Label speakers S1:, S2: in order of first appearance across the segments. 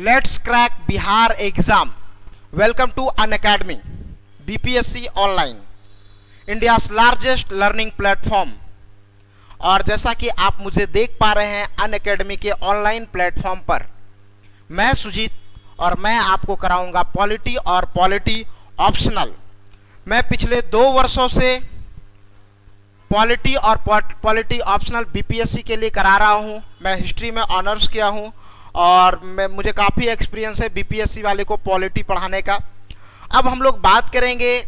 S1: Let's crack Bihar exam. Welcome to Unacademy, BPSC Online, India's largest learning platform. और जैसा कि आप मुझे देख पा रहे हैं अनअकैडमी के ऑनलाइन प्लेटफॉर्म पर, मैं सुजीत और मैं आपको कराऊंगा पॉलिटी और पॉलिटी ऑप्शनल। मैं पिछले 2 वर्षों से पॉलिटी और पॉलिटी ऑप्शनल बीपीएससी के लिए करा रहा हूं। मैं हिस्ट्री में ऑनर्स किया हूं और मुझे काफ़ी एक्सपीरियंस है बीपीएससी वाले को पॉलिटी पढ़ाने का। अब हम लोग बात करेंगे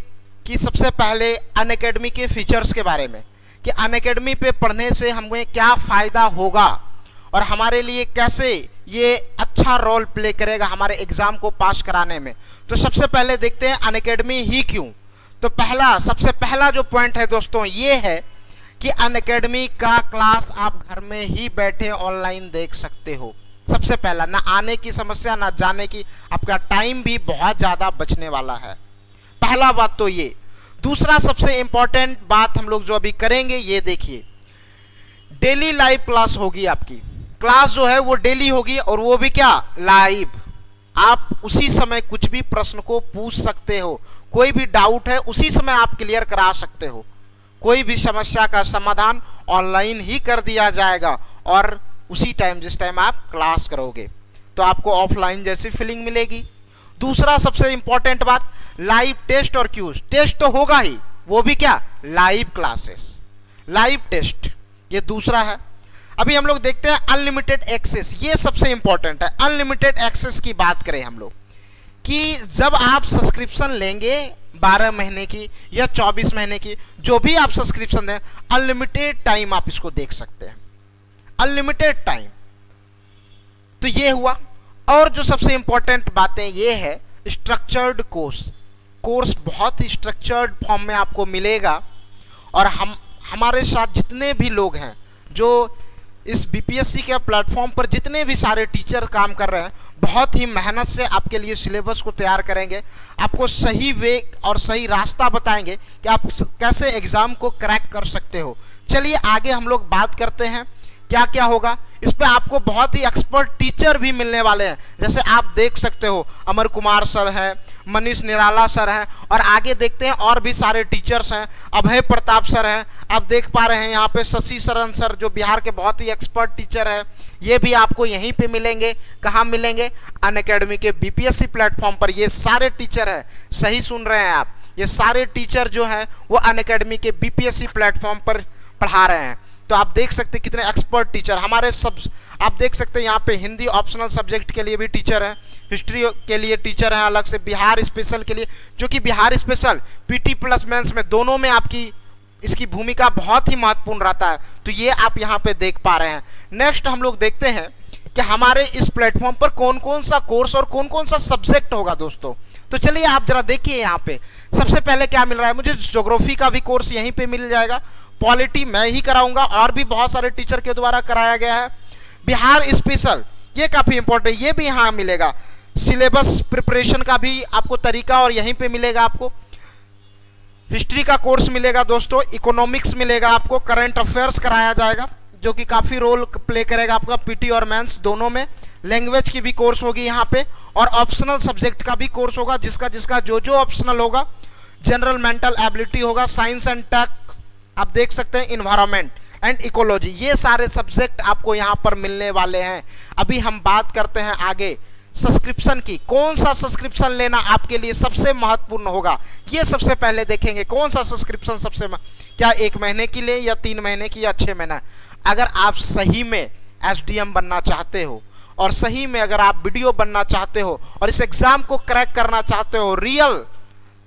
S1: कि सबसे पहले अनअकैडमी के फीचर्स के बारे में, कि अनअकैडमी पे पढ़ने से हमें क्या फ़ायदा होगा और हमारे लिए कैसे ये अच्छा रोल प्ले करेगा हमारे एग्ज़ाम को पास कराने में। तो सबसे पहले देखते हैं अनअकैडमी ही क्यों। तो सबसे पहला जो पॉइंट है दोस्तों ये है कि अनअकैडमी का क्लास आप घर में ही बैठे ऑनलाइन देख सकते हो। सबसे पहला, ना आने की समस्या ना जाने की, आपका टाइम भी बहुत ज़्यादा बचने वाला है। पहला बात तो ये। दूसरा सबसे इंपॉर्टेंट बात हम लोग जो अभी करेंगे ये देखिए, डेली लाइव क्लास होगी। आपकी क्लास जो है वो डेली होगी और वो भी क्या, लाइव। आप उसी समय कुछ भी प्रश्न को पूछ सकते हो, कोई भी डाउट है उसी समय आप क्लियर करा सकते हो। कोई भी समस्या का समाधान ऑनलाइन ही कर दिया जाएगा और उसी टाइम जिस टाइम आप क्लास करोगे तो आपको ऑफलाइन जैसी फीलिंग मिलेगी। दूसरा सबसे इंपॉर्टेंट बात, लाइव टेस्ट और क्यूज। टेस्ट तो होगा ही, वो भी क्या, लाइव क्लासेस, लाइव टेस्ट, ये दूसरा है। अभी हम लोग देखते हैं अनलिमिटेड एक्सेस। ये सबसे इंपॉर्टेंट है। अनलिमिटेड एक्सेस की बात करें हम लोग कि जब आप सब्सक्रिप्शन लेंगे 12 महीने की या 24 महीने की, जो भी आप सब्सक्रिप्शन दें, अनलिमिटेड टाइम आप इसको देख सकते हैं, अनलिमिटेड टाइम। तो ये हुआ। और जो सबसे इंपॉर्टेंट बातें ये है, स्ट्रक्चर्ड कोर्स बहुत ही स्ट्रक्चर्ड फॉर्म में आपको मिलेगा। और हमारे साथ जितने भी लोग हैं जो इस बीपीएससी के प्लेटफॉर्म पर, जितने भी सारे टीचर काम कर रहे हैं, बहुत ही मेहनत से आपके लिए सिलेबस को तैयार करेंगे, आपको सही वे और सही रास्ता बताएंगे कि आप कैसे एग्जाम को क्रैक कर सकते हो। चलिए आगे हम लोग बात करते हैं क्या क्या होगा। इस पे आपको बहुत ही एक्सपर्ट टीचर भी मिलने वाले हैं। जैसे आप देख सकते हो अमर कुमार सर हैं, मनीष निराला सर हैं, और आगे देखते हैं और भी सारे टीचर्स हैं, अभय प्रताप सर हैं। आप देख पा रहे हैं यहाँ पे शशि शरण सर जो बिहार के बहुत ही एक्सपर्ट टीचर है, ये भी आपको यहीं पे मिलेंगे। कहाँ मिलेंगे? अनअकैडमी के बीपीएससी प्लेटफॉर्म पर ये सारे टीचर हैं। सही सुन रहे हैं आप, ये सारे टीचर जो हैं वो अनअकैडमी के बीपीएससी प्लेटफॉर्म पर पढ़ा रहे हैं। तो आप देख सकते हैं कितने एक्सपर्ट टीचर हमारे आप देख सकते हैं यहाँ पे हिंदी ऑप्शनल सब्जेक्ट के लिए भी टीचर हैं, हिस्ट्री के लिए टीचर हैं अलग से, बिहार स्पेशल के लिए, जो कि Bihar special PT plus mains में दोनों में आपकी इसकी भूमिका बहुत ही महत्वपूर्ण रहता है। तो ये आप यहाँ पे देख पा रहे हैं। नेक्स्ट हम लोग देखते हैं कि हमारे इस प्लेटफॉर्म पर कौन कौन सा कोर्स और कौन कौन सा सब्जेक्ट होगा दोस्तों। तो चलिए आप जरा देखिए यहाँ पे सबसे पहले क्या मिल रहा है मुझे। ज्योग्राफी का भी कोर्स यहीं पे मिल जाएगा, पॉलिटी मैं ही कराऊंगा और भी बहुत सारे टीचर के द्वारा कराया गया है। बिहार स्पेशल, ये काफी इंपॉर्टेंट, ये भी यहाँ मिलेगा। सिलेबस प्रिपरेशन का भी आपको तरीका और यहीं पे मिलेगा आपको। हिस्ट्री का कोर्स मिलेगा दोस्तों, इकोनॉमिक्स मिलेगा आपको, करंट अफेयर्स कराया जाएगा जो कि काफी रोल प्ले करेगा आपका पीटी और मेंस दोनों में। लैंग्वेज की भी कोर्स होगी यहाँ पे, और ऑप्शनल सब्जेक्ट का भी कोर्स होगा, जिसका जो ऑप्शनल होगा। जनरल मेंटल एबिलिटी होगा, साइंस एंड टेक, आप देख सकते हैं, इन्वायरमेंट एंड इकोलॉजी, ये सारे सब्जेक्ट आपको यहाँ पर मिलने वाले हैं। अभी हम बात करते हैं आगे सब्सक्रिप्शन की। कौन सा सब्सक्रिप्शन लेना आपके लिए सबसे महत्वपूर्ण होगा, ये सबसे पहले देखेंगे। कौन सा सब्सक्रिप्शन क्या 1 महीने की ले या 3 महीने की या 6 महीना। अगर आप सही में एसडीएम बनना चाहते हो और सही में अगर आप वीडियो बनना चाहते हो और इस एग्जाम को क्रैक करना चाहते हो रियल,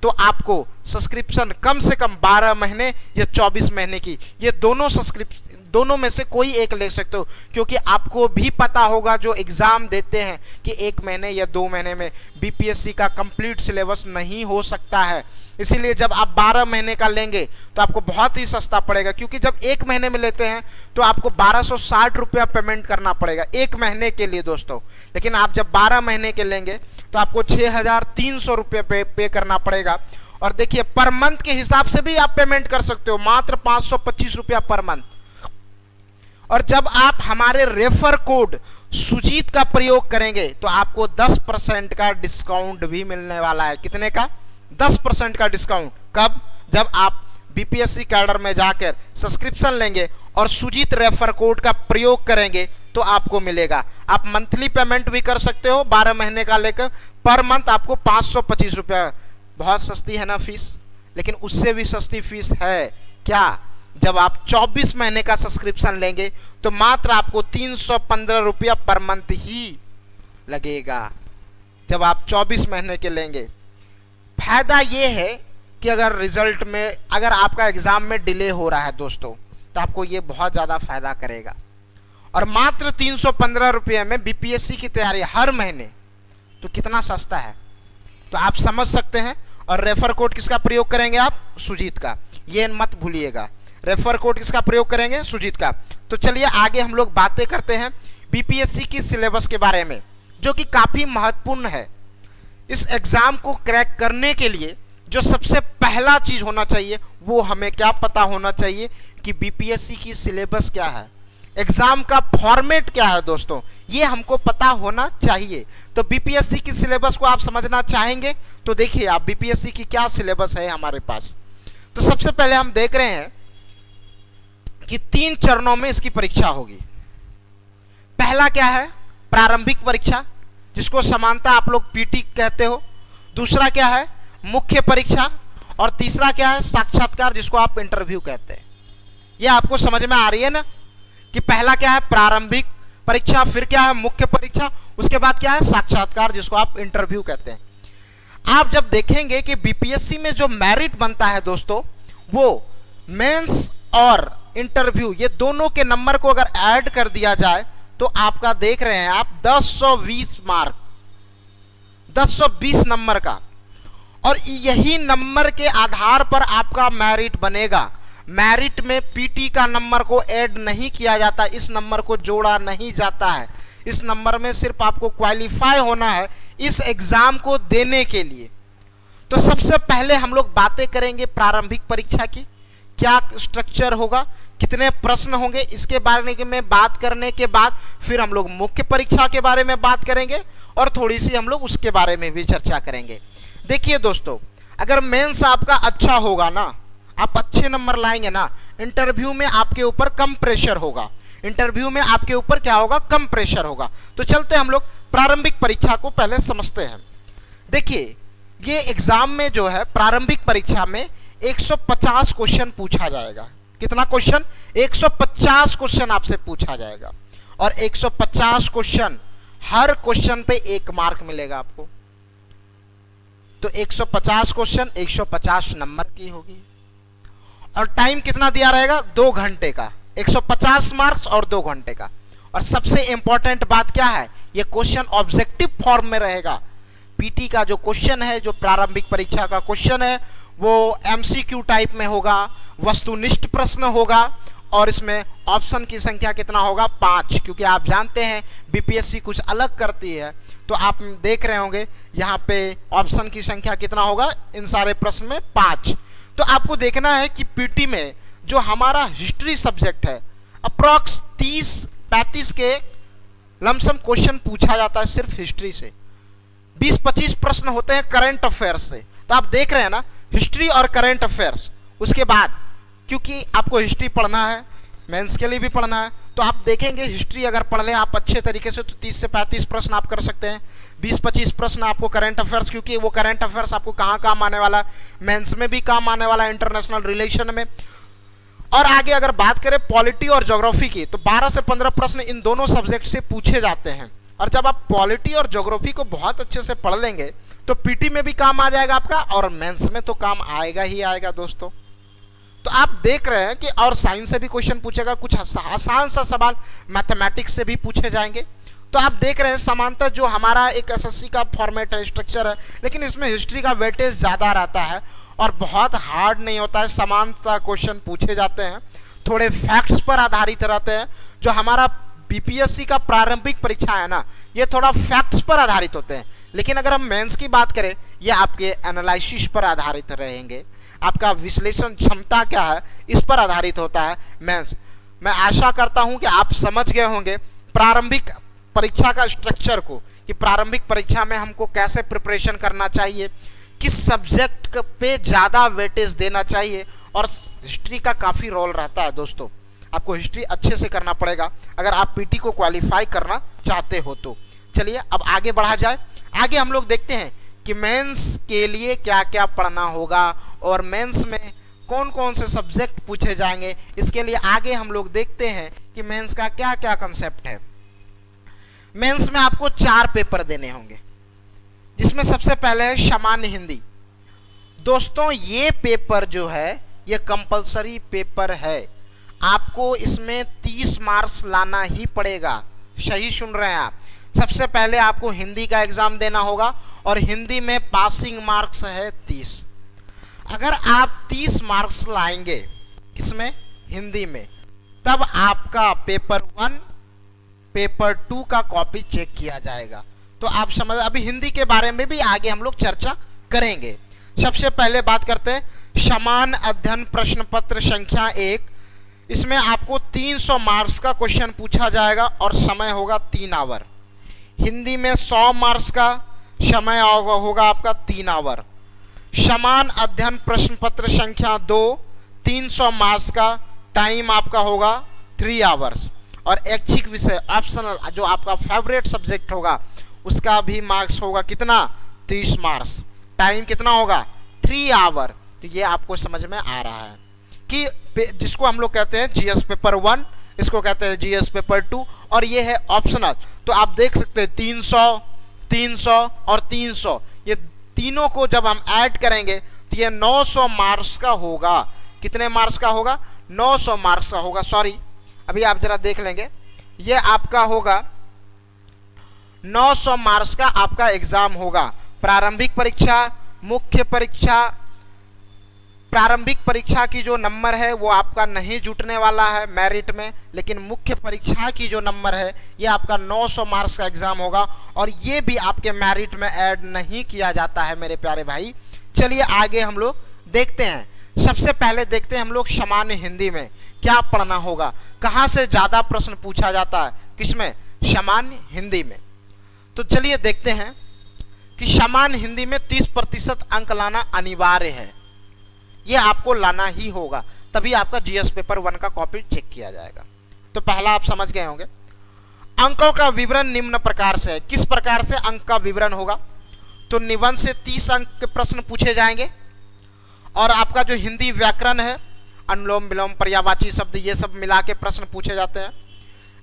S1: तो आपको सब्सक्रिप्शन कम से कम 12 महीने या 24 महीने की, ये दोनों में से कोई एक ले सकते हो। क्योंकि आपको भी पता होगा जो एग्जाम देते हैं कि 1 महीने या 2 महीने में बीपीएससी का कंप्लीट सिलेबस नहीं हो सकता है। इसीलिए जब आप 12 महीने का लेंगे तो आपको बहुत ही सस्ता पड़ेगा। क्योंकि जब 1 महीने में लेते हैं तो आपको 1260 रुपया पेमेंट करना पड़ेगा 1 महीने के लिए दोस्तों। लेकिन आप जब 12 महीने के लेंगे तो आपको 6300 रुपये पे करना पड़ेगा। और देखिए पर मंथ के हिसाब से भी आप पेमेंट कर सकते हो, मात्र 525 रुपया पर मंथ। और जब आप हमारे रेफर कोड सुजीत का प्रयोग करेंगे तो आपको 10% का डिस्काउंट भी मिलने वाला है। कितने का? 10% का डिस्काउंट। कब? जब आप बीपीएससी कैडर में जाकर सब्सक्रिप्शन लेंगे और सुजीत रेफर कोड का प्रयोग करेंगे तो आपको मिलेगा। आप मंथली पेमेंट भी कर सकते हो 12 महीने का लेकर, पर मंथ आपको 525 रुपया। बहुत सस्ती है ना फीस, लेकिन उससे भी सस्ती फीस है क्या? जब आप 24 महीने का सब्सक्रिप्शन लेंगे तो मात्र आपको 315 रुपया पर मंथ ही लगेगा, जब आप 24 महीने के लेंगे। फायदा ये है कि अगर रिजल्ट में, अगर आपका एग्जाम में डिले हो रहा है दोस्तों, तो आपको ये बहुत ज़्यादा फायदा करेगा। और मात्र 315 रुपये में बीपीएससी की तैयारी हर महीने, तो कितना सस्ता है, तो आप समझ सकते हैं। और रेफर कोड किसका प्रयोग करेंगे आप? सुजीत का। ये मत भूलिएगा, रेफर कोड किसका प्रयोग करेंगे? सुजीत का। तो चलिए आगे हम लोग बातें करते हैं बीपीएससी की सिलेबस के बारे में, जो कि काफ़ी महत्वपूर्ण है। इस एग्ज़ाम को क्रैक करने के लिए जो सबसे पहला चीज़ होना चाहिए वो हमें क्या पता होना चाहिए कि बीपीएससी की सिलेबस क्या है, एग्जाम का फॉर्मेट क्या है दोस्तों, ये हमको पता होना चाहिए। तो बीपीएससी की सिलेबस को आप समझना चाहेंगे तो देखिए आप बीपीएससी की क्या सिलेबस है हमारे पास। तो सबसे पहले हम देख रहे हैं कि 3 चरणों में इसकी परीक्षा होगी। पहला क्या है? प्रारंभिक परीक्षा, जिसको समानता आप लोग पीटी कहते हो। दूसरा क्या है? मुख्य परीक्षा। और तीसरा क्या है? साक्षात्कार, जिसको आप इंटरव्यू कहते हैं। यह आपको समझ में आ रही है ना कि पहला क्या है? प्रारंभिक परीक्षा, फिर क्या है? मुख्य परीक्षा, उसके बाद क्या है? साक्षात्कार, जिसको आप इंटरव्यू कहते हैं। आप जब देखेंगे कि बीपीएससी में जो मेरिट बनता है दोस्तों, वो मेंस और इंटरव्यू, ये दोनों के नंबर को अगर ऐड कर दिया जाए तो आपका देख रहे हैं आप 1020 मार्क, 1020 नंबर का। और यही नंबर के आधार पर आपका मेरिट बनेगा। मेरिट में पीटी का नंबर को ऐड नहीं किया जाता, इस नंबर को जोड़ा नहीं जाता है। इस नंबर में सिर्फ आपको क्वालिफाई होना है इस एग्जाम को देने के लिए। तो सबसे पहले हम लोग बातें करेंगे प्रारंभिक परीक्षा की, क्या स्ट्रक्चर होगा, कितने प्रश्न होंगे, इसके बारे में बात करने के बाद फिर हम लोग मुख्य परीक्षा के बारे में बात करेंगे और थोड़ी सी हम लोग उसके बारे में भी चर्चा करेंगे। देखिए दोस्तों, अगर मेंस आपका अच्छा होगा ना, आप अच्छे नंबर लाएंगे ना, इंटरव्यू में आपके ऊपर कम प्रेशर होगा। इंटरव्यू में आपके ऊपर क्या होगा? कम प्रेशर होगा। तो चलते हम लोग प्रारंभिक परीक्षा को पहले समझते हैं। देखिए, ये एग्जाम में जो है प्रारंभिक परीक्षा में 150 क्वेश्चन पूछा जाएगा। कितना क्वेश्चन? 150 क्वेश्चन आपसे पूछा जाएगा। और 150 क्वेश्चन, हर क्वेश्चन पे 1 मार्क मिलेगा आपको। तो 150 क्वेश्चन, 150 नंबर की होगी। और टाइम कितना दिया रहेगा? 2 घंटे का। 150 मार्क्स और 2 घंटे का। और सबसे इंपॉर्टेंट बात क्या है? ये क्वेश्चन ऑब्जेक्टिव फॉर्म में रहेगा। पीटी का जो क्वेश्चन है, जो प्रारंभिक परीक्षा का क्वेश्चन है, वो एमसीक्यू टाइप में होगा, वस्तुनिष्ठ प्रश्न होगा। और इसमें ऑप्शन की संख्या कितना होगा? 5, क्योंकि आप जानते हैं बीपीएससी कुछ अलग करती है। तो आप देख रहे होंगे यहाँ पे ऑप्शन की संख्या कितना होगा इन सारे प्रश्न में? 5। तो आपको देखना है कि पीटी में जो हमारा हिस्ट्री सब्जेक्ट है, अप्रॉक्स 30-35 के लमसम क्वेश्चन पूछा जाता है सिर्फ हिस्ट्री से। 20-25 प्रश्न होते हैं करंट अफेयर्स से। तो आप देख रहे हैं ना, हिस्ट्री और करंट अफेयर्स। उसके बाद क्योंकि आपको हिस्ट्री पढ़ना है, मेंस के लिए भी पढ़ना है, तो आप देखेंगे हिस्ट्री अगर पढ़ लें आप अच्छे तरीके से तो 30 से 35 प्रश्न आप कर सकते हैं। 20-25 प्रश्न आपको करंट अफेयर्स, क्योंकि वो करंट अफेयर्स आपको कहाँ काम आने वाला है? मेंस में भी काम आने वाला है, इंटरनेशनल रिलेशन में। और आगे अगर बात करें पॉलिटी और ज्योग्राफी की, तो 12 से 15 प्रश्न इन दोनों सब्जेक्ट से पूछे जाते हैं। और जब आप पॉलिटी और ज्योग्राफी को बहुत अच्छे से पढ़ लेंगे तो पीटी में भी काम आ जाएगा आपका, और मेंस में तो काम आएगा ही आएगा दोस्तों। तो आप देख रहे हैं कि और साइंस से भी क्वेश्चन पूछेगा, कुछ आसान सा सवाल मैथमेटिक्स से भी पूछे जाएंगे। तो आप देख रहे हैं समांतर जो हमारा एक एसएससी का फॉर्मेट है, स्ट्रक्चर है, लेकिन इसमें हिस्ट्री का वेटेज ज़्यादा रहता है और बहुत हार्ड नहीं होता है। समानता क्वेश्चन पूछे जाते हैं, थोड़े फैक्ट्स पर आधारित रहते हैं। जो हमारा बीपीएससी का प्रारंभिक परीक्षा है ना, ये थोड़ा फैक्ट्स पर आधारित होते हैं। लेकिन अगर हम मेंस की बात करें, ये आपके एनालिसिस पर आधारित रहेंगे। आपका विश्लेषण क्षमता क्या है, इस पर आधारित होता है मेंस। मैं आशा करता हूं कि आप समझ गए होंगे प्रारंभिक परीक्षा का स्ट्रक्चर को, कि प्रारंभिक परीक्षा में हमको कैसे प्रिपरेशन करना चाहिए, किस सब्जेक्ट पे ज़्यादा वेटेज देना चाहिए, और हिस्ट्री का काफ़ी रोल रहता है दोस्तों। आपको हिस्ट्री अच्छे से करना पड़ेगा अगर आप पीटी को क्वालिफाई करना चाहते हो तो। चलिए अब आगे बढ़ा जाए। आगे हम लोग देखते हैं कि मेंस के लिए क्या क्या पढ़ना होगा और मेंस में कौन कौन से सब्जेक्ट पूछे जाएंगे। इसके लिए आगे हम लोग देखते हैं कि मेंस का क्या क्या कंसेप्ट है। मेंस में आपको 4 पेपर देने होंगे, जिसमें सबसे पहले है सामान्य हिंदी। दोस्तों ये पेपर जो है ये कंपलसरी पेपर है, आपको इसमें 30 मार्क्स लाना ही पड़ेगा। सही सुन रहे हैं आप। सबसे पहले आपको हिंदी का एग्जाम देना होगा और हिंदी में पासिंग मार्क्स है 30। अगर आप 30 मार्क्स लाएंगे किसमें, हिंदी में, तब आपका पेपर 1 पेपर 2 का कॉपी चेक किया जाएगा। तो आप समझ, अभी हिंदी के बारे में भी आगे हम लोग चर्चा करेंगे। सबसे पहले बात करते हैं समान अध्ययन प्रश्न पत्र संख्या 1। इसमें आपको 300 मार्क्स का क्वेश्चन पूछा जाएगा और समय होगा 3 आवर। हिंदी में 100 मार्क्स का समय होगा आपका 3 आवर। समान अध्ययन प्रश्न पत्र संख्या 2 300 मार्क्स का टाइम आपका होगा 3 आवर्स। और ऐच्छिक विषय ऑप्शनल जो आपका फेवरेट सब्जेक्ट होगा उसका भी मार्क्स होगा कितना, 30 मार्क्स। टाइम कितना होगा, 3 आवर। तो ये आपको समझ में आ रहा है कि जिसको हम लोग कहते हैं जीएस पेपर 1, इसको कहते हैं जीएस पेपर 2, और ये है ऑप्शनल। तो आप देख सकते हैं 300 300 और 300, ये तीनों को जब हम ऐड करेंगे तो ये 900 मार्क्स का होगा। कितने मार्क्स का होगा, 900 मार्क्स का होगा। सॉरी, अभी आप जरा देख लेंगे, ये आपका होगा 900 मार्क्स का आपका एग्जाम होगा। प्रारंभिक परीक्षा, मुख्य परीक्षा, प्रारंभिक परीक्षा की जो नंबर है वो आपका नहीं जुटने वाला है मेरिट में, लेकिन मुख्य परीक्षा की जो नंबर है ये आपका 900 मार्क्स का एग्जाम होगा और ये भी आपके मेरिट में ऐड नहीं किया जाता है मेरे प्यारे भाई। चलिए आगे हम लोग देखते हैं। सबसे पहले देखते हैं हम लोग सामान्य हिंदी में क्या पढ़ना होगा, कहाँ से ज़्यादा प्रश्न पूछा जाता है, किसमें, सामान्य हिंदी में। तो चलिए देखते हैं कि सामान्य हिंदी में 30% अंक लाना अनिवार्य है। ये आपको लाना ही होगा, तभी आपका जीएस पेपर 1 का कॉपी चेक किया जाएगा। तो पहला आप समझ गए होंगे। अंकों का विवरण निम्न प्रकार से है। किस प्रकार से अंक का विवरण होगा, तो निबंध से 30 अंक के प्रश्न पूछे जाएंगे और आपका जो हिंदी व्याकरण है, अनुलोम विलोम पर्यायवाची शब्द, ये सब मिला के प्रश्न पूछे जाते हैं।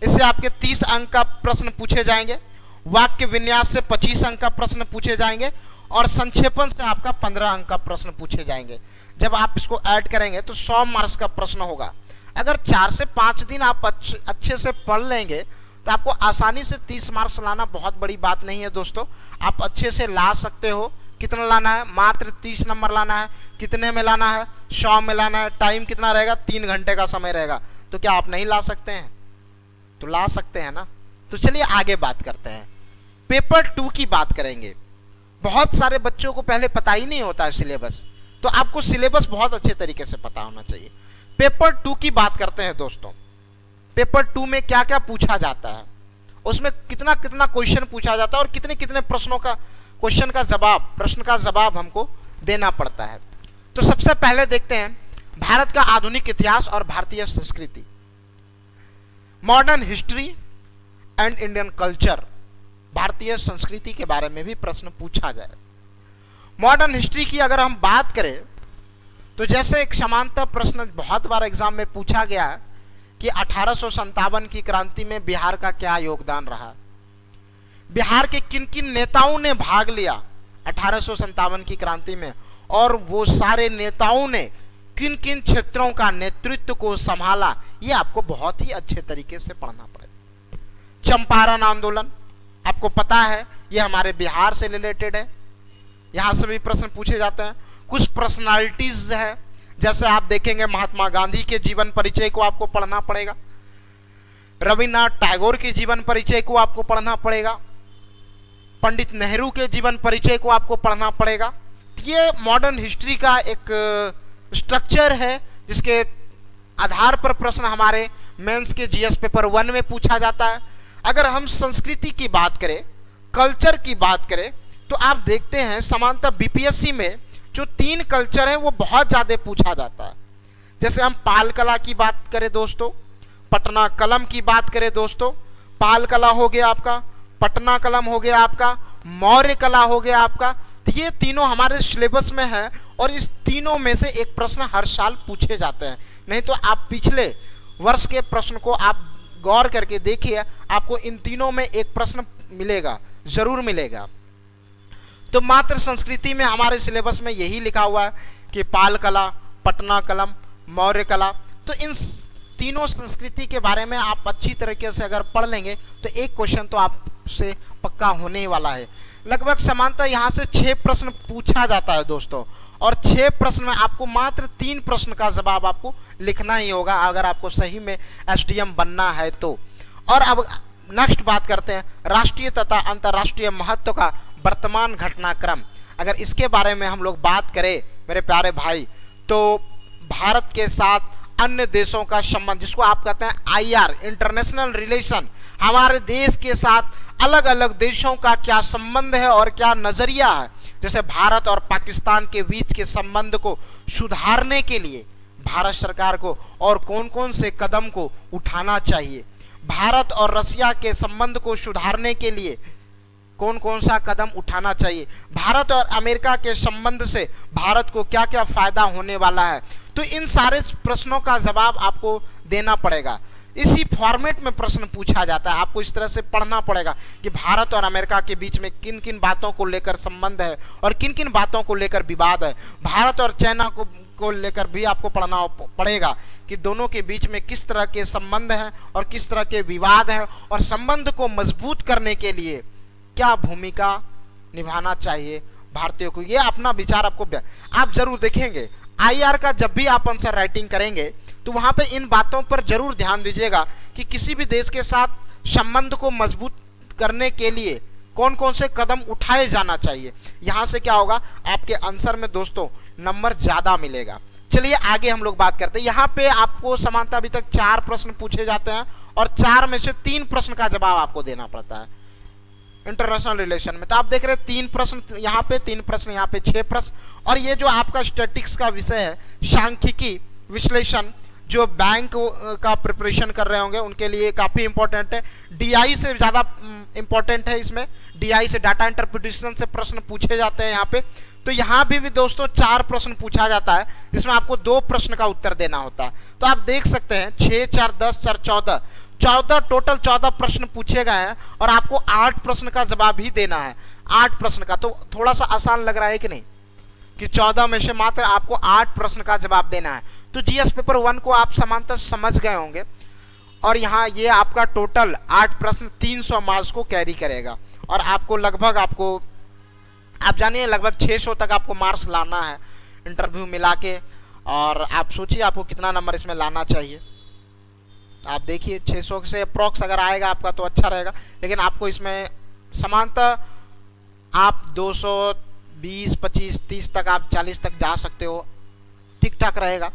S1: इससे आपके 30 अंक का प्रश्न पूछे जाएंगे। वाक्य विन्यास से 25 अंक का प्रश्न पूछे जाएंगे और संक्षेपण से आपका 15 अंक का प्रश्न पूछे जाएंगे। जब आप इसको ऐड करेंगे तो 100 मार्क्स का प्रश्न होगा। अगर 4 से 5 दिन आप अच्छे से पढ़ लेंगे तो आपको आसानी से 30 मार्क्स लाना बहुत बड़ी बात नहीं है दोस्तों। आप अच्छे से ला सकते हो। कितना लाना है, मात्र 30 नंबर लाना है। कितने में लाना है, 100 में लाना है। टाइम कितना रहेगा, 3 घंटे का समय रहेगा। तो क्या आप नहीं ला सकते हैं, तो ला सकते हैं ना। तो चलिए आगे बात करते हैं। पेपर 2 की बात करेंगे। बहुत सारे बच्चों को पहले पता ही नहीं होता है सिलेबस, तो आपको सिलेबस बहुत अच्छे तरीके से पता होना चाहिए। पेपर 2 की बात करते हैं दोस्तों। पेपर 2 में क्या क्या पूछा जाता है, उसमें कितना कितना क्वेश्चन पूछा जाता है और कितने कितने प्रश्नों का प्रश्न का जवाब हमको देना पड़ता है। तो सबसे पहले देखते हैं भारत का आधुनिक इतिहास और भारतीय संस्कृति, modern history and Indian culture. भारतीय संस्कृति के बारे में भी प्रश्न पूछा जाए। मॉडर्न हिस्ट्री की अगर हम बात करें तो जैसे एक समांतर प्रश्न बहुत बार एग्जाम में पूछा गया है कि 1857 की क्रांति में बिहार का क्या योगदान रहा, बिहार के किन किन नेताओं ने भाग लिया 1857 की क्रांति में, और वो सारे नेताओं ने किन किन क्षेत्रों का नेतृत्व को संभाला, ये आपको बहुत ही अच्छे तरीके से पढ़ना पड़ेगा। चंपारण आंदोलन आपको पता है, ये हमारे बिहार से रिलेटेड है, यहां से भी प्रश्न पूछे जाते हैं। कुछ पर्सनालिटीज है, जैसे आप देखेंगे महात्मा गांधी के जीवन परिचय को आपको पढ़ना पड़ेगा, रविन्द्रनाथ टैगोर के जीवन परिचय को आपको पढ़ना पड़ेगा, पंडित नेहरू के जीवन परिचय को आपको पढ़ना पड़ेगा। ये मॉडर्न हिस्ट्री का एक स्ट्रक्चर है जिसके आधार पर प्रश्न हमारे मेंस के जीएस पेपर 1 में पूछा जाता है। अगर हम संस्कृति की बात करें, कल्चर की बात करें, तो आप देखते हैं सामान्यतः बीपीएससी में जो 3 कल्चर है वो बहुत ज्यादा पूछा जाता है। जैसे हम पाल कला की बात करें दोस्तों, पटना कलम की बात करें दोस्तों, पाल कला हो गया आपका, पटना कलम हो गया आपका, मौर्य कला हो गया आपका। तो ये तीनों हमारे सिलेबस में है और इस तीनों में से एक प्रश्न हर साल पूछे जाते हैं। नहीं तो आप पिछले वर्ष के प्रश्न को आप गौर करके देखिए, आपको इन तीनों में एक प्रश्न मिलेगा, जरूर मिलेगा। तो मात्र संस्कृति में हमारे सिलेबस में यही लिखा हुआ है कि पाल कला, पटना कलम, मौर्य कला। तो इन तीनों संस्कृति के बारे में आप अच्छी तरीके से अगर पढ़ लेंगे तो एक क्वेश्चन तो आपसे पक्का होने वाला है। लगभग समानता यहाँ से 6 प्रश्न पूछा जाता है दोस्तों, और 6 प्रश्न में आपको मात्र 3 प्रश्न का जवाब आपको लिखना ही होगा अगर आपको सही में एसडीएम बनना है तो। और अब नेक्स्ट बात करते हैं राष्ट्रीय तथा अंतर्राष्ट्रीय महत्व का वर्तमान घटनाक्रम। अगर इसके बारे में हम लोग बात करें मेरे प्यारे भाई, तो भारत के साथ अन्य देशों का संबंध, जिसको आप कहते हैं आईआर, इंटरनेशनल रिलेशन, हमारे देश के साथ अलग अलग देशों का क्या संबंध है और क्या नजरिया है। जैसे भारत और पाकिस्तान के बीच के संबंध को सुधारने के लिए भारत सरकार को और कौन कौन से कदम को उठाना चाहिए, भारत और रसिया के संबंध को सुधारने के लिए कौन कौन सा कदम उठाना चाहिए, भारत और अमेरिका के संबंध से भारत को क्या क्या फायदा होने वाला है। तो इन सारे प्रश्नों का जवाब आपको देना पड़ेगा। इसी फॉर्मेट में प्रश्न पूछा जाता है, आपको इस तरह से पढ़ना पड़ेगा कि भारत और अमेरिका के बीच में किन किन बातों को लेकर संबंध है और किन किन बातों को लेकर विवाद है। भारत और चाइना को लेकर भी आपको पढ़ना पड़ेगा कि दोनों के बीच में किस तरह के संबंध हैं और किस तरह के विवाद हैं, और संबंध को मजबूत करने के लिए क्या भूमिका निभाना चाहिए भारतीयों को। ये अपना विचार आपको आप जरूर देखेंगे। आईआर का जब भी आप आंसर राइटिंग करेंगे तो वहां पे इन बातों पर जरूर ध्यान दीजिएगा कि किसी भी देश के साथ संबंध को मजबूत करने के लिए कौन कौन से कदम उठाए जाना चाहिए। यहां से क्या होगा, आपके आंसर में दोस्तों नंबर ज्यादा मिलेगा। चलिए आगे हम लोग बात करते हैं। यहाँ पे आपको समानता अभी तक 4 प्रश्न पूछे जाते हैं और 4 में से 3 प्रश्न का जवाब आपको देना पड़ता है इंटरनेशनल रिलेशन में। तो आप देख रहे हैं 3 प्रश्न यहाँ पे, 3 प्रश्न यहाँ पे, 6 प्रश्न। और ये जो आपका स्टैटिक्स का विषय है, सांख्यिकी विश्लेषण, जो बैंक का प्रिपरेशन कर रहे होंगे उनके लिए काफी इंपॉर्टेंट है। डीआई से ज्यादा इंपॉर्टेंट है। इसमें डीआई से, डाटा इंटरप्रिटेशन से प्रश्न पूछे जाते हैं यहाँ पे। तो यहाँ भी दोस्तों 4 प्रश्न पूछा जाता है जिसमें आपको 2 प्रश्न का उत्तर देना होता है। तो आप देख सकते हैं 6, 4, 10, 4, 14 टोटल 14 प्रश्न पूछे गए हैं और आपको 8 प्रश्न का जवाब ही देना है। 8 प्रश्न का तो थोड़ा सा आसान लग रहा है कि नहीं, कि 14 में से मात्र आपको 8 प्रश्न का जवाब देना है। तो जीएस पेपर 1 को आप समानता समझ गए होंगे। और यहाँ ये आपका टोटल 8 प्रश्न 300 मार्क्स को कैरी करेगा और आपको लगभग आप जानिए लगभग 600 तक आपको मार्क्स लाना है इंटरव्यू मिला के। और आप सोचिए आपको कितना नंबर इसमें लाना चाहिए। आप देखिए 600 से अप्रॉक्स अगर आएगा आपका तो अच्छा रहेगा, लेकिन आपको इसमें समानतः आप 220, 25, 30 तक, आप 40 तक जा सकते हो, ठीक ठाक रहेगा।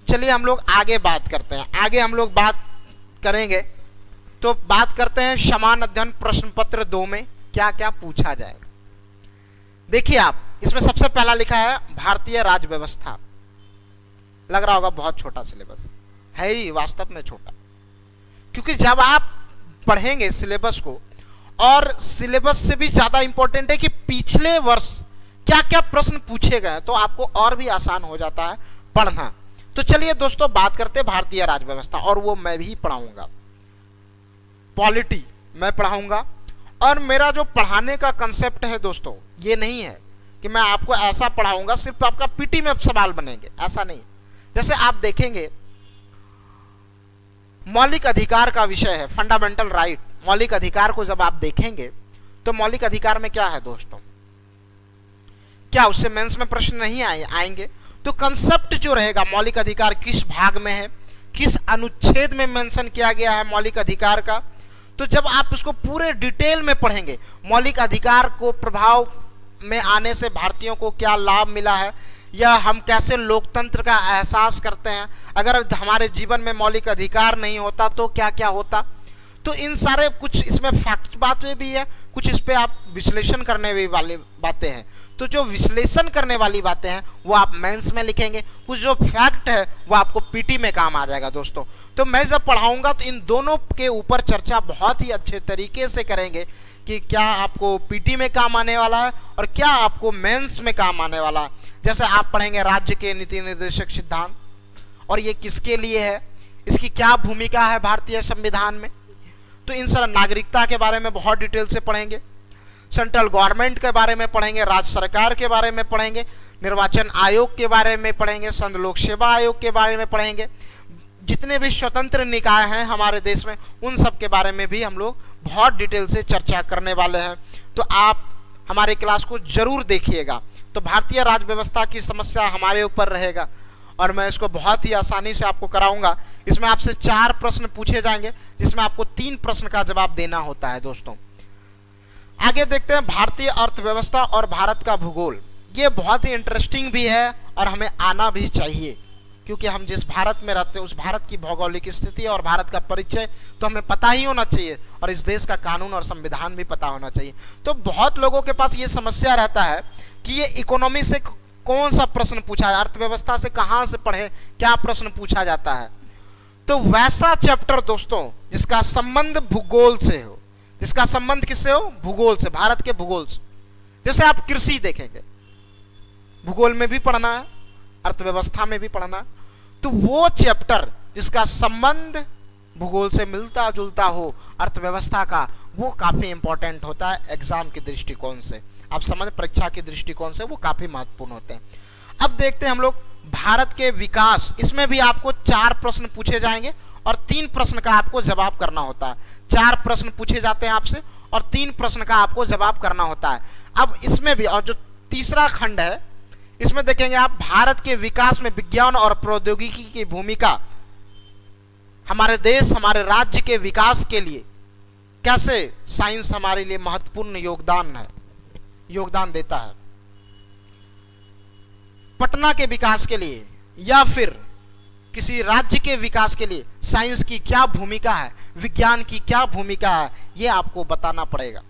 S1: चलिए हम लोग आगे बात करते हैं। आगे हम लोग बात करेंगे तो बात करते हैं समान अध्ययन प्रश्न पत्र 2 में क्या क्या पूछा जाएगा। देखिए आप इसमें सबसे पहला लिखा है भारतीय राज्य व्यवस्था। लग रहा होगा बहुत छोटा सिलेबस है ही, वास्तव में छोटा, क्योंकि जब आप पढ़ेंगे सिलेबस को, और सिलेबस से भी ज्यादा इंपॉर्टेंट है कि पिछले वर्ष क्या क्या प्रश्न पूछे गए, तो आपको और भी आसान हो जाता है पढ़ना। तो चलिए दोस्तों बात करते हैं भारतीय राज्य व्यवस्था, और वो मैं भी पढ़ाऊंगा, पॉलिटी मैं पढ़ाऊंगा। और मेरा जो पढ़ाने का कंसेप्ट है दोस्तों, ये नहीं है कि मैं आपको ऐसा पढ़ाऊंगा सिर्फ आपका पीटी में सवाल बनेंगे, ऐसा नहीं। जैसे आप देखेंगे मौलिक अधिकार का विषय है, फंडामेंटल राइट। मौलिक अधिकार को जब आप देखेंगे तो मौलिक अधिकार में क्या है दोस्तों, क्या उससे मेंस में प्रश्न नहीं आएंगे? तो कंसेप्ट जो रहेगा मौलिक अधिकार किस भाग में है, किस अनुच्छेद में मेंशन किया गया है मौलिक अधिकार का, तो जब आप उसको पूरे डिटेल में पढ़ेंगे, मौलिक अधिकार को प्रभाव में आने से भारतीयों को क्या लाभ मिला है, या हम कैसे लोकतंत्र का एहसास करते हैं, अगर हमारे जीवन में मौलिक अधिकार नहीं होता तो क्या क्या होता। तो इन सारे कुछ इसमें फैक्ट बातें भी है, कुछ इस पे आप विश्लेषण करने वाली बातें हैं। तो जो विश्लेषण करने वाली बातें हैं वो आप मेंस में लिखेंगे, कुछ जो फैक्ट है वो आपको पीटी में काम आ जाएगा दोस्तों। तो मैं जब पढ़ाऊंगा तो इन दोनों के ऊपर चर्चा बहुत ही अच्छे तरीके से करेंगे कि क्या आपको पीटी में काम आने वाला है और क्या आपको मेंस में काम आने वाला है। जैसे आप पढ़ेंगे राज्य के नीति निर्देशक सिद्धांत, और ये किसके लिए है, इसकी क्या भूमिका है भारतीय संविधान में। तो इन सारा नागरिकता के बारे में बहुत डिटेल से पढ़ेंगे, सेंट्रल गवर्नमेंट के बारे में पढ़ेंगे, राज्य सरकार के बारे में पढ़ेंगे, निर्वाचन आयोग के बारे में पढ़ेंगे, संघ लोक सेवा आयोग के बारे में पढ़ेंगे, जितने भी स्वतंत्र निकाय हैं हमारे देश में उन सब के बारे में भी हम लोग बहुत डिटेल से चर्चा करने वाले हैं। तो आप हमारे क्लास को जरूर देखिएगा। तो भारतीय राज्य व्यवस्था की समस्या हमारे ऊपर रहेगा और मैं इसको बहुत ही आसानी से आपको कराऊंगा। इसमें आपसे 4 प्रश्न पूछे जाएंगे जिसमें आपको 3 प्रश्न का जवाब देना होता है दोस्तों। आगे देखते हैं भारतीय अर्थव्यवस्था और भारत का भूगोल। ये बहुत ही इंटरेस्टिंग भी है और हमें आना भी चाहिए, क्योंकि हम जिस भारत में रहते हैं उस भारत की भौगोलिक स्थिति और भारत का परिचय तो हमें पता ही होना चाहिए, और इस देश का कानून और संविधान भी पता होना चाहिए। तो बहुत लोगों के पास ये समस्या रहता है कि ये इकोनॉमी से कौन सा प्रश्न पूछा है, अर्थव्यवस्था से कहाँ से पढ़े, क्या प्रश्न पूछा जाता है। तो वैसा चैप्टर दोस्तों जिसका संबंध भूगोल से हो, जिसका संबंध किससे हो, भूगोल से, भारत के भूगोल से। जैसे आप कृषि देखेंगे, भूगोल में भी पढ़ना है, अर्थव्यवस्था में भी पढ़ना है। तो वो चैप्टर जिसका संबंध भूगोल से मिलता जुलता हो अर्थव्यवस्था का, वो काफी इंपॉर्टेंट होता है एग्जाम के दृष्टिकोण से। आप समझ, परीक्षा के दृष्टिकोण से वो काफी महत्वपूर्ण होते हैं। अब देखते हैं हम लोग भारत के विकास। इसमें भी आपको 4 प्रश्न पूछे जाएंगे और 3 प्रश्न का आपको जवाब करना होता है। 4 प्रश्न पूछे जाते हैं आपसे और 3 प्रश्न का आपको जवाब करना होता है। अब इसमें भी, और जो तीसरा खंड है इसमें देखेंगे आप भारत के विकास में विज्ञान और प्रौद्योगिकी की भूमिका, हमारे देश, हमारे राज्य के विकास के लिए कैसे साइंस हमारे लिए महत्वपूर्ण योगदान देता है। पटना के विकास के लिए या फिर किसी राज्य के विकास के लिए साइंस की क्या भूमिका है, विज्ञान की क्या भूमिका है, यह आपको बताना पड़ेगा।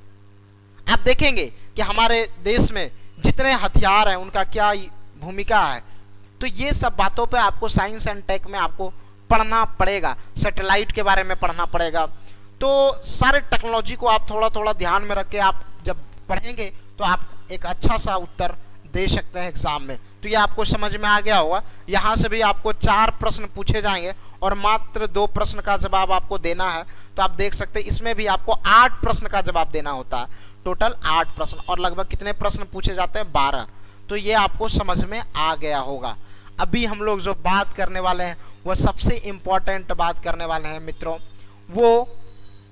S1: आप देखेंगे कि हमारे देश में जितने हथियार हैं उनका क्या भूमिका है। तो ये सब बातों पे आपको साइंस एंड टेक में आपको पढ़ना पड़ेगा। सैटेलाइट के बारे में पढ़ना पड़ेगा। तो सारे टेक्नोलॉजी को आप थोड़ा थोड़ा ध्यान में रख के आप जब पढ़ेंगे तो आप एक अच्छा सा उत्तर दे सकते हैं एग्जाम में। तो ये आपको समझ में आ गया होगा। यहाँ से भी आपको 4 प्रश्न पूछे जाएंगे और मात्र 2 प्रश्न का जवाब आपको देना है। तो आप देख सकते हैं इसमें भी आपको 8 प्रश्न का जवाब देना होता है। टोटल 8 प्रश्न, और लगभग कितने प्रश्न पूछे जाते हैं, 12। तो ये आपको समझ में आ गया होगा। अभी हम लोग जो बात करने वाले हैं वह सबसे इंपॉर्टेंट बात करने वाले हैं मित्रों, वो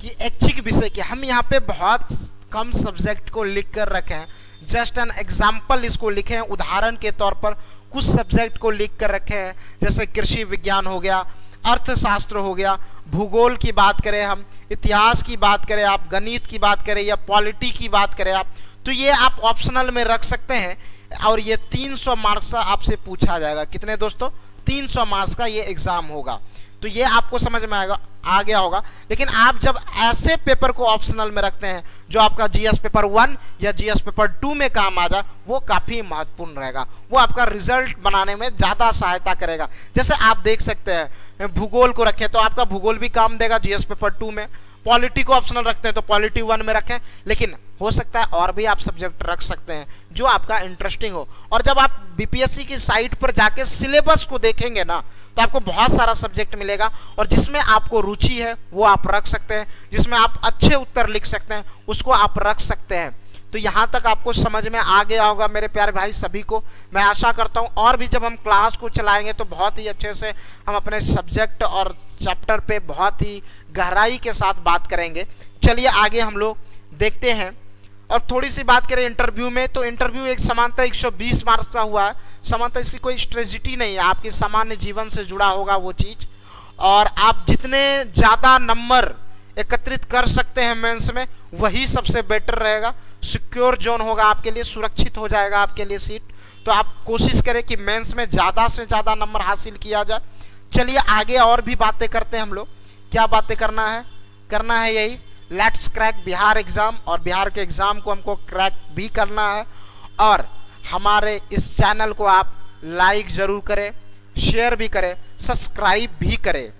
S1: कि ऐच्छिक विषय के हम यहाँ पे बहुत कम सब्जेक्ट को लिख कर रखे हैं। जस्ट एन एग्जाम्पल इसको लिखे हैं, उदाहरण के तौर पर कुछ सब्जेक्ट को लिख कर रखे हैं। जैसे कृषि विज्ञान हो गया, अर्थशास्त्र हो गया, भूगोल की बात करें, हम इतिहास की बात करें, आप गणित की बात करें या पॉलिटी की बात करें आप, तो ये आप ऑप्शनल में रख सकते हैं। और ये 300 मार्क्स का आपसे पूछा जाएगा। कितने दोस्तों, 300 मार्क्स का ये एग्जाम होगा। तो ये आपको समझ में आ गया होगा। लेकिन आप जब ऐसे पेपर को ऑप्शनल में रखते हैं जो आपका जीएस पेपर 1 या जीएस पेपर 2 में काम आ जाए, वो काफी महत्वपूर्ण रहेगा। वो आपका रिजल्ट बनाने में ज्यादा सहायता करेगा। जैसे आप देख सकते हैं भूगोल को रखें तो आपका भूगोल भी काम देगा जीएस पेपर 2 में। पॉलिटी को ऑप्शनल रखते हैं तो पॉलिटी 1 में रखें। लेकिन हो सकता है और भी आप सब्जेक्ट रख सकते हैं जो आपका इंटरेस्टिंग हो। और जब आप बीपीएससी की साइट पर जाके सिलेबस को देखेंगे ना, तो आपको बहुत सारा सब्जेक्ट मिलेगा और जिसमें आपको रुचि है वो आप रख सकते हैं, जिसमें आप अच्छे उत्तर लिख सकते हैं उसको आप रख सकते हैं। तो यहाँ तक आपको समझ में आ गया होगा मेरे प्यारे भाई सभी को। मैं आशा करता हूँ और भी जब हम क्लास को चलाएंगे तो बहुत ही अच्छे से हम अपने सब्जेक्ट और चैप्टर पे बहुत ही गहराई के साथ बात करेंगे। चलिए आगे हम लोग देखते हैं और थोड़ी सी बात करें इंटरव्यू में। तो इंटरव्यू एक समानता 120 मार्क्स का हुआ है। समानता इसकी कोई स्ट्रेटजी नहीं है, आपके सामान्य जीवन से जुड़ा होगा वो चीज़। और आप जितने ज़्यादा नंबर एकत्रित कर सकते हैं मेंस में वही सबसे बेटर रहेगा। सिक्योर जोन होगा आपके लिए, सुरक्षित हो जाएगा आपके लिए सीट। तो आप कोशिश करें कि मेंस में ज़्यादा से ज़्यादा नंबर हासिल किया जाए। चलिए आगे और भी बातें करते हैं हम लोग। क्या बातें करना है यही, लेट्स क्रैक बिहार एग्ज़ाम, और बिहार के एग्ज़ाम को हमको क्रैक भी करना है। और हमारे इस चैनल को आप लाइक ज़रूर करें, शेयर भी करें, सब्सक्राइब भी करें।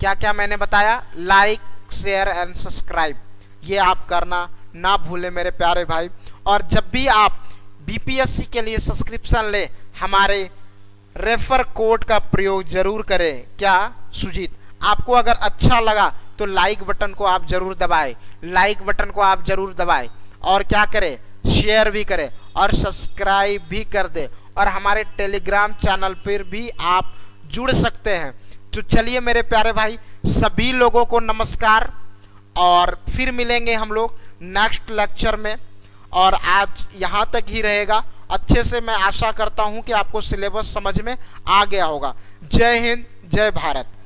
S1: क्या क्या मैंने बताया, लाइक शेयर एंड सब्सक्राइब, ये आप करना ना भूलें मेरे प्यारे भाई। और जब भी आप बीपीएससी के लिए सब्सक्रिप्शन ले, हमारे रेफर कोड का प्रयोग जरूर करें। क्या सुजीत, आपको अगर अच्छा लगा तो लाइक बटन को आप जरूर दबाएं, लाइक बटन को आप जरूर दबाएं, और क्या करें, शेयर भी करें और सब्सक्राइब भी कर दें। और हमारे टेलीग्राम चैनल पर भी आप जुड़ सकते हैं। तो चलिए मेरे प्यारे भाई, सभी लोगों को नमस्कार, और फिर मिलेंगे हम लोग नेक्स्ट लेक्चर में। और आज यहाँ तक ही रहेगा। अच्छे से मैं आशा करता हूँ कि आपको सिलेबस समझ में आ गया होगा। जय हिंद, जय भारत।